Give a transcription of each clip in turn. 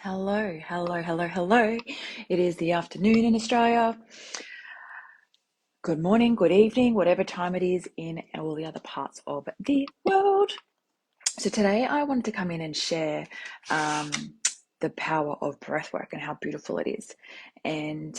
Hello, hello, hello, hello. It is the afternoon in Australia. Good morning, good evening, whatever time it is in all the other parts of the world. So today I wanted to come in and share um, the power of breathwork and how beautiful it is. And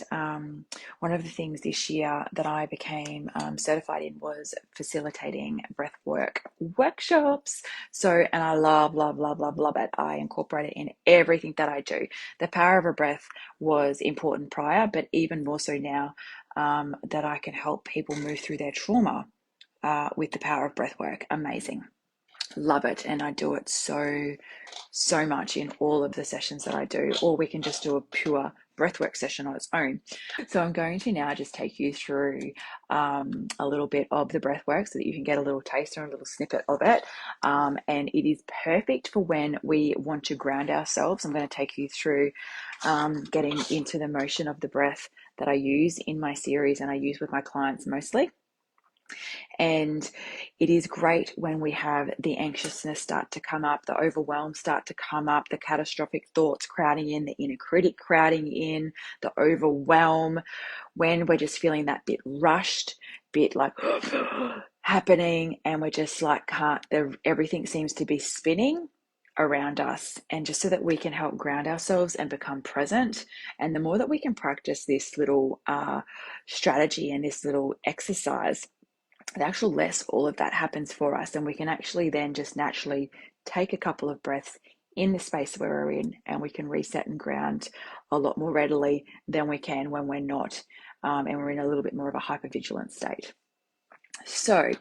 one of the things this year that I became certified in was facilitating breathwork workshops. So, and I love, love, love, love, love it. I incorporate it in everything that I do. The power of a breath was important prior, but even more so now that I can help people move through their trauma with the power of breathwork. Amazing. Love it. And I do it so much in all of the sessions that I do, or we can just do a pure breathwork session on its own. So I'm going to now just take you through a little bit of the breathwork so that you can get a little taste or a little snippet of it. And it is perfect for when we want to ground ourselves. I'm going to take you through getting into the motion of the breath that I use in my series and I use with my clients mostly. And it is great when we have the anxiousness start to come up, the overwhelm start to come up, the catastrophic thoughts crowding in, the inner critic crowding in, the overwhelm, when we're just feeling that bit rushed, bit like happening, and we're just like everything seems to be spinning around us, and just so that we can help ground ourselves and become present. And the more that we can practice this little strategy and this little exercise, the actual less all of that happens for us, and we can actually then just naturally take a couple of breaths in the space where we're in, and we can reset and ground a lot more readily than we can when we're not, and we're in a little bit more of a hypervigilant state. So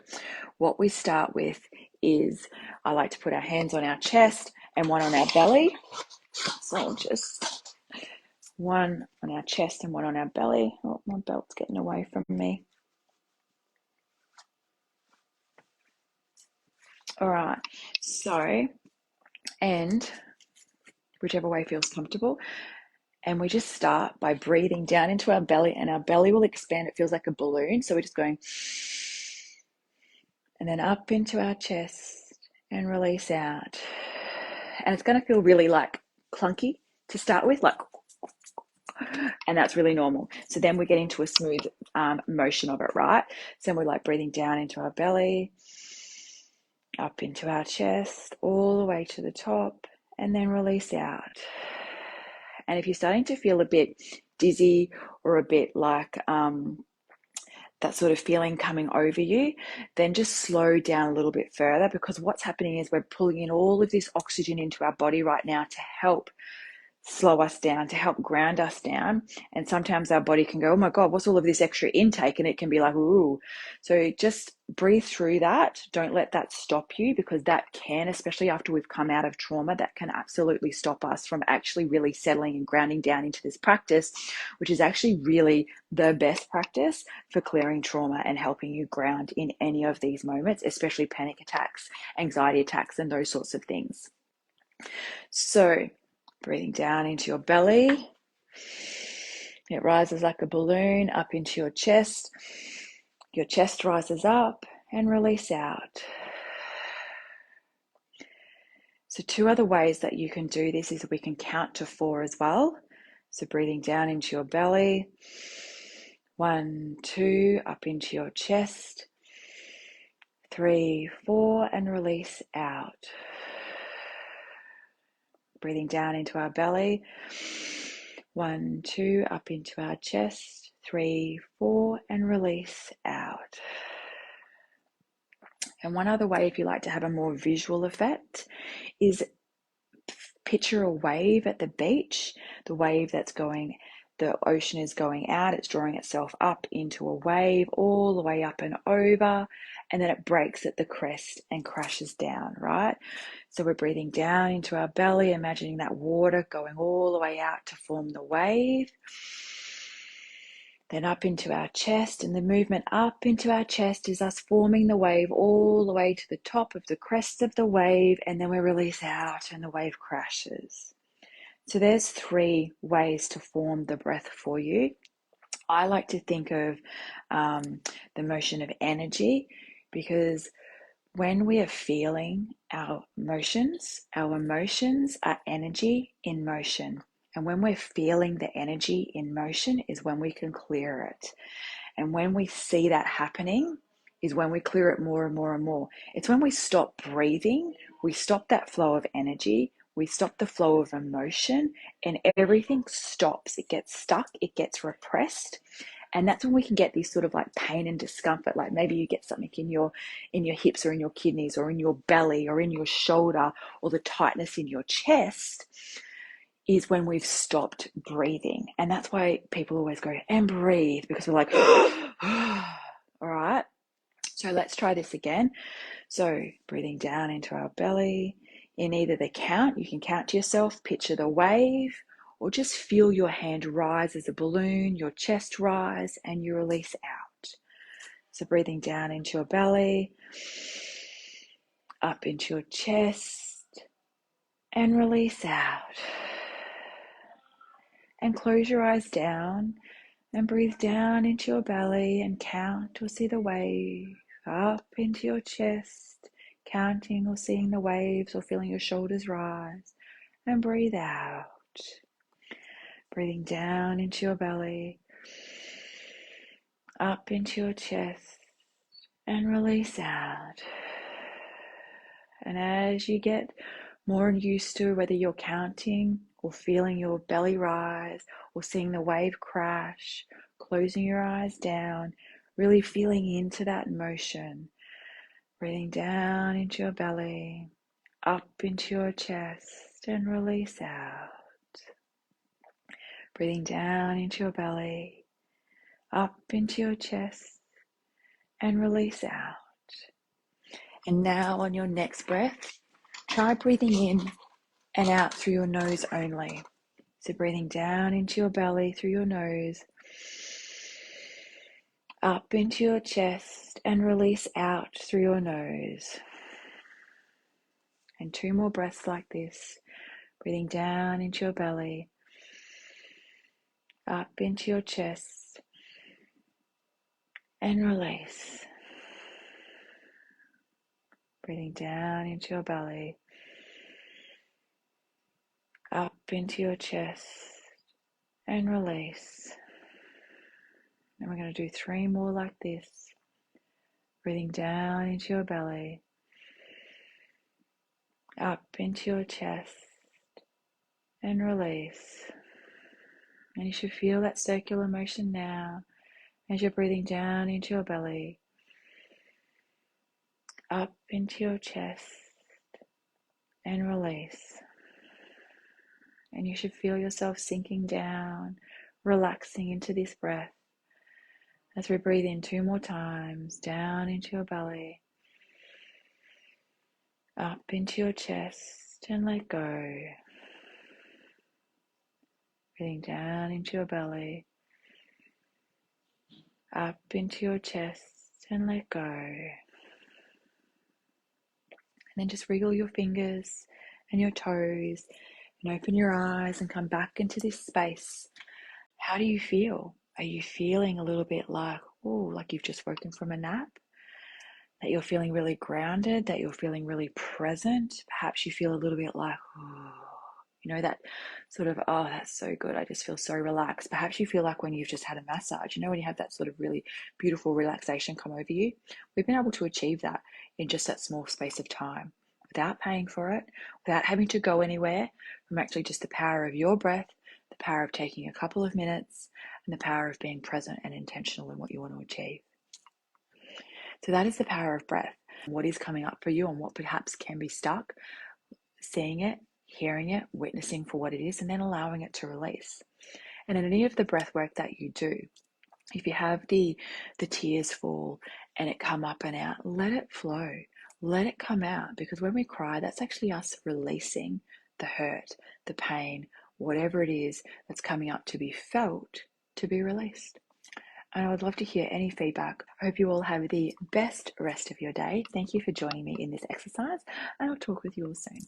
what we start with is I like to put our hands on our chest and one on our belly. So just one on our chest and one on our belly. Oh, my belt's getting away from me. All right, so, and whichever way feels comfortable. And we just start by breathing down into our belly, and our belly will expand. It feels like a balloon. So we're just going, and then up into our chest and release out. And it's going to feel really like clunky to start with, like, and that's really normal. So then we get into a smooth motion of it, right? So we're like breathing down into our belly, up into our chest, all the way to the top, and then release out. And if you're starting to feel a bit dizzy or a bit like that sort of feeling coming over you, then just slow down a little bit further, because what's happening is we're pulling in all of this oxygen into our body right now to help slow us down, to help ground us down. And sometimes our body can go, oh my God, what's all of this extra intake? And it can be like, ooh. So just breathe through that. Don't let that stop you, because that can, especially after we've come out of trauma, that can absolutely stop us from actually really settling and grounding down into this practice, which is actually really the best practice for clearing trauma and helping you ground in any of these moments, especially panic attacks, anxiety attacks, and those sorts of things. So breathing down into your belly. It rises like a balloon up into your chest. Your chest rises up and release out. So 2 other ways that you can do this is we can count to 4 as well. So breathing down into your belly. 1, 2, up into your chest. 3, 4, and release out. Breathing down into our belly. 1, 2, up into our chest. 3, 4, and release out. And one other way, if you like to have a more visual effect, is picture a wave at the beach. The wave that's going, the ocean is going out, it's drawing itself up into a wave all the way up and over, and then it breaks at the crest and crashes down, right? So we're breathing down into our belly, imagining that water going all the way out to form the wave. Then up into our chest, and the movement up into our chest is us forming the wave all the way to the top of the crest of the wave, and then we release out and the wave crashes. So there's 3 ways to form the breath for you. I like to think of the motion of energy, because When we are feeling our emotions are energy in motion. And when we're feeling the energy in motion is when we can clear it. And when we see that happening is when we clear it more and more and more. It's when we stop breathing, we stop that flow of energy, we stop the flow of emotion, and everything stops. It gets stuck, it gets repressed. And that's when we can get these sort of like pain and discomfort. Like maybe you get something in your hips or in your kidneys or in your belly or in your shoulder, or the tightness in your chest is when we've stopped breathing. And that's why people always go and breathe, because we're like, all right. So let's try this again. So breathing down into our belly in either the count, you can count to yourself, picture the wave, or just feel your hand rise as a balloon, your chest rise, and you release out. So breathing down into your belly, up into your chest, and release out. And close your eyes down and breathe down into your belly and count or see the wave up into your chest, counting or seeing the waves or feeling your shoulders rise, and breathe out. Breathing down into your belly, up into your chest, and release out. And as you get more used to whether you're counting or feeling your belly rise or seeing the wave crash, closing your eyes down, really feeling into that motion, breathing down into your belly, up into your chest, and release out. Breathing down into your belly, up into your chest, and release out. And now on your next breath, try breathing in and out through your nose only. So breathing down into your belly through your nose, up into your chest, and release out through your nose. And 2 more breaths like this. Breathing down into your belly, up into your chest, and release. Breathing down into your belly, up into your chest, and release. And we're going to do 3 more like this. Breathing down into your belly, up into your chest, and release. And you should feel that circular motion now as you're breathing down into your belly, up into your chest, and release. And you should feel yourself sinking down, relaxing into this breath. As we breathe in 2 more times, down into your belly, up into your chest, and let go. Breathing down into your belly, up into your chest, and let go. And then just wriggle your fingers and your toes and open your eyes and come back into this space. How do you feel? Are you feeling a little bit like, oh, like you've just woken from a nap? That you're feeling really grounded, that you're feeling really present? Perhaps you feel a little bit like, oh, that sort of, oh, that's so good. I just feel so relaxed. Perhaps you feel like when you've just had a massage, when you have that sort of really beautiful relaxation come over you. We've been able to achieve that in just that small space of time without paying for it, without having to go anywhere, from actually just the power of your breath, the power of taking a couple of minutes, and the power of being present and intentional in what you want to achieve. So that is the power of breath. What is coming up for you and what perhaps can be stuck, seeing it, hearing it, witnessing for what it is, and then allowing it to release. And in any of the breath work that you do, if you have the tears fall and it come up and out, let it flow, let it come out, because when we cry, that's actually us releasing the hurt, the pain, whatever it is that's coming up to be felt, to be released. And I would love to hear any feedback. I hope you all have the best rest of your day. Thank you for joining me in this exercise, and I'll talk with you all soon.